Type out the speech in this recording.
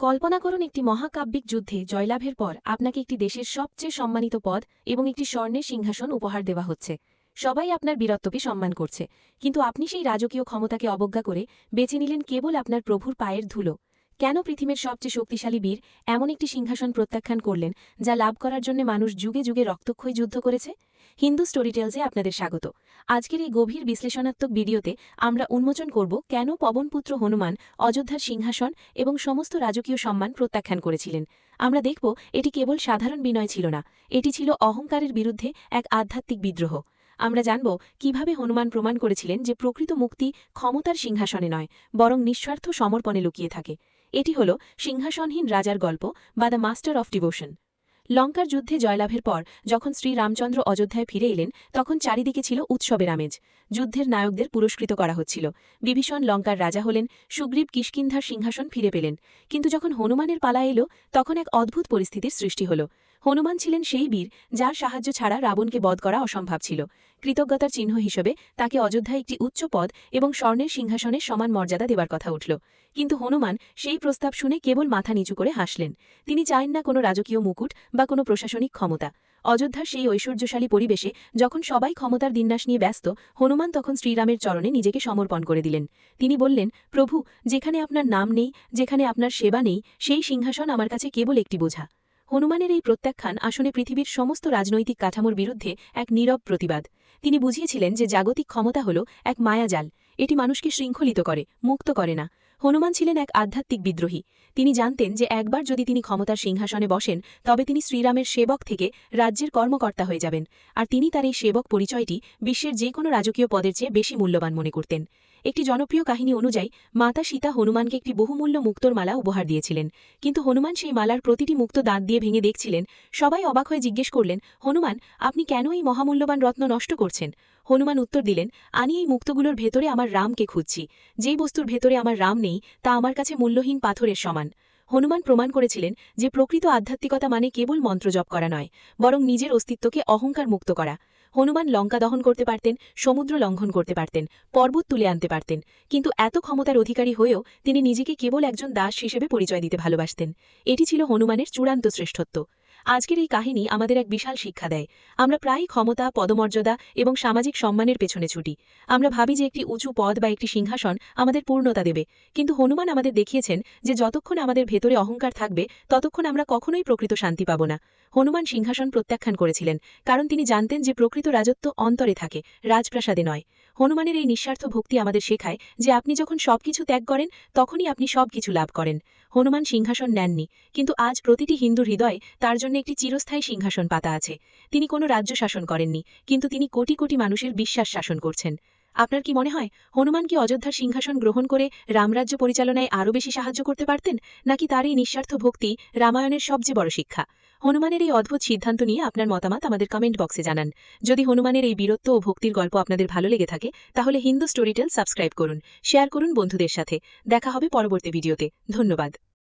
কল্পনা করুন একটি মহাকাব্যিক যুদ্ধে জয়লাভের পর আপনাকে একটি দেশের সবচেয়ে সম্মানিত পদ এবং একটি স্বর্ণের সিংহাসন উপহার দেওয়া হচ্ছে। সবাই আপনার বীরত্বকে সম্মান করছে, কিন্তু আপনি সেই রাজকীয় ক্ষমতাকে অবজ্ঞা করে বেছে নিলেন কেবল আপনার প্রভুর পায়ের ধুলো। কেন পৃথিবীর সবচেয়ে শক্তিশালী বীর এমন একটি সিংহাসন প্রত্যাখ্যান করলেন যা লাভ করার জন্য মানুষ যুগে যুগে রক্তক্ষয়ী যুদ্ধ করেছে? হিন্দু স্টোরিটেলসে আপনাদের স্বাগত। আজকের এই গভীর বিশ্লেষণাত্মক ভিডিওতে আমরা উন্মোচন করব কেন পবনপুত্র হনুমান অযোধ্যার সিংহাসন এবং সমস্ত রাজকীয় সম্মান প্রত্যাখ্যান করেছিলেন। আমরা দেখব এটি কেবল সাধারণ বিনয় ছিল না, এটি ছিল অহংকারের বিরুদ্ধে এক আধ্যাত্মিক বিদ্রোহ। আমরা জানব কিভাবে হনুমান প্রমাণ করেছিলেন যে প্রকৃত মুক্তি ক্ষমতার সিংহাসনে নয়, বরং নিঃস্বার্থ সমর্পণে লুকিয়ে থাকে। এটি হল সিংহাসনহীন রাজার গল্প বা দ্য মাস্টার অফ ডিভোশন। লঙ্কার যুদ্ধে জয়লাভের পর যখন শ্রীরামচন্দ্র অযোধ্যায় ফিরে এলেন, তখন চারিদিকে ছিল উৎসবের আমেজ। যুদ্ধের নায়কদের পুরস্কৃত করা হচ্ছিল। বিভীষণ লঙ্কার রাজা হলেন, সুগ্রীব কিষ্কিন্ধার সিংহাসন ফিরে পেলেন। কিন্তু যখন হনুমানের পালা এলো, তখন এক অদ্ভুত পরিস্থিতির সৃষ্টি হল। হনুমান ছিলেন সেই বীর যার সাহায্য ছাড়া রাবণকে বধ করা অসম্ভব ছিল। কৃতজ্ঞতার চিহ্ন হিসেবে তাকে অযোধ্যায় একটি উচ্চ পদ এবং স্বর্ণের সিংহাসনের সমান মর্যাদা দেবার কথা উঠল। কিন্তু হনুমান সেই প্রস্তাব শুনে কেবল মাথা নিচু করে হাসলেন। তিনি চাইন না কোনো রাজকীয় মুকুট বা কোনো প্রশাসনিক ক্ষমতা। অযোধ্যার সেই ঐশ্বর্যশালী পরিবেশে যখন সবাই ক্ষমতার দিন্যাস নিয়ে ব্যস্ত, হনুমান তখন শ্রীরামের চরণে নিজেকে সমর্পণ করে দিলেন। তিনি বললেন, প্রভু, যেখানে আপনার নাম নেই, যেখানে আপনার সেবা নেই, সেই সিংহাসন আমার কাছে কেবল একটি বোঝা। হনুমানের এই প্রত্যাখ্যান আসলে পৃথিবীর সমস্ত রাজনৈতিক কাঠামোর বিরুদ্ধে এক নীরব প্রতিবাদ। তিনি বুঝিয়েছিলেন যে জাগতিক ক্ষমতা হল এক মায়াজাল, এটি মানুষকে শৃঙ্খলিত করে, মুক্ত করে না। হনুমান ছিলেন এক আধ্যাত্মিক বিদ্রোহী। তিনি জানতেন যে একবার যদি তিনি ক্ষমতার সিংহাসনে বসেন, তবে তিনি শ্রীরামের সেবক থেকে রাজ্যের কর্মকর্তা হয়ে যাবেন, আর তিনি তার এই সেবক পরিচয়টি বিশ্বের যে কোনো রাজকীয় পদের চেয়ে বেশি মূল্যবান মনে করতেন। একটি জনপ্রিয় কাহিনী অনুযায়ী মাতা সীতা হনুমানকে একটি বহুমূল্য মুক্তোর মালা উপহার দিয়েছিলেন। কিন্তু হনুমান সেই মালার প্রতিটি মুক্ত দাঁত দিয়ে ভেঙে দেখছিলেন। সবাই অবাক হয়ে জিজ্ঞেস করলেন, হনুমান, আপনি কেন এই মহামূল্যবান রত্ন নষ্ট করছেন? হনুমান উত্তর দিলেন, আমি এই মুক্তগুলোর ভেতরে আমার রামকে খুঁজছি। যেই বস্তুর ভেতরে আমার রাম নেই, তা আমার কাছে মূল্যহীন পাথরের সমান। হনুমান প্রমাণ করেছিলেন যে প্রকৃত আধ্যাত্মিকতা মানে কেবল মন্ত্রজপ করা নয়, বরং নিজের অস্তিত্বকে অহংকার মুক্ত করা। হনুমান লঙ্কা দহন করতে পারতেন, সমুদ্র লঙ্ঘন করতে পারতেন, পর্বত তুলে আনতে পারতেন, কিন্তু এত ক্ষমতার অধিকারী হয়েও তিনি নিজেকে কেবল একজন দাস হিসেবে পরিচয় দিতে ভালোবাসতেন। এটি ছিল হনুমানের চূড়ান্ত শ্রেষ্ঠত্ব। আজকের এই কাহিনী আমাদের এক বিশাল শিক্ষা দেয়। আমরা প্রায়ই ক্ষমতা, পদমর্যাদা এবং সামাজিক সম্মানের পেছনে ছুটি। আমরা ভাবি যে একটি উঁচু পদ বা একটি সিংহাসন আমাদের পূর্ণতা দেবে, কিন্তু হনুমান আমাদের দেখিয়েছেন যে যতক্ষণ আমাদের ভেতরে অহংকার থাকবে, ততক্ষণ আমরা কখনোই প্রকৃত শান্তি পাব না। হনুমান সিংহাসন প্রত্যাখ্যান করেছিলেন, কারণ তিনি জানতেন যে প্রকৃত রাজত্ব অন্তরে থাকে, রাজপ্রাসাদে নয়। হনুমানের এই নিঃস্বার্থ ভক্তি আমাদের শেখায় যে আপনি যখন সবকিছু ত্যাগ করেন, তখনই আপনি সবকিছু লাভ করেন। হনুমান সিংহাসন নেননি, কিন্তু আজ প্রতিটি হিন্দুর হৃদয়ে তার জন্য একটি চিরস্থায়ী সিংহাসন পাতা আছে। তিনি কোনো রাজ্য শাসন করেননি, কিন্তু তিনি কোটি কোটি মানুষের বিশ্বাস শাসন করছেন। আপনার কি মনে হয় হনুমান কি অযোধ্যার সিংহাসন গ্রহণ করে রামরাজ্য পরিচালনায় আরও বেশি সাহায্য করতে পারতেন, নাকি তার এই নিঃস্বার্থ ভক্তি রামায়ণের সবচেয়ে বড় শিক্ষা? হনুমানের এই অদ্ভুত সিদ্ধান্ত নিয়ে আপনার মতামত আমাদের কমেন্ট বক্সে জানান। যদি হনুমানের এই বীরত্ব ও ভক্তির গল্প আপনাদের ভালো লেগে থাকে, তাহলে হিন্দু স্টোরিটেল সাবস্ক্রাইব করুন, শেয়ার করুন বন্ধুদের সাথে। দেখা হবে পরবর্তী ভিডিওতে। ধন্যবাদ।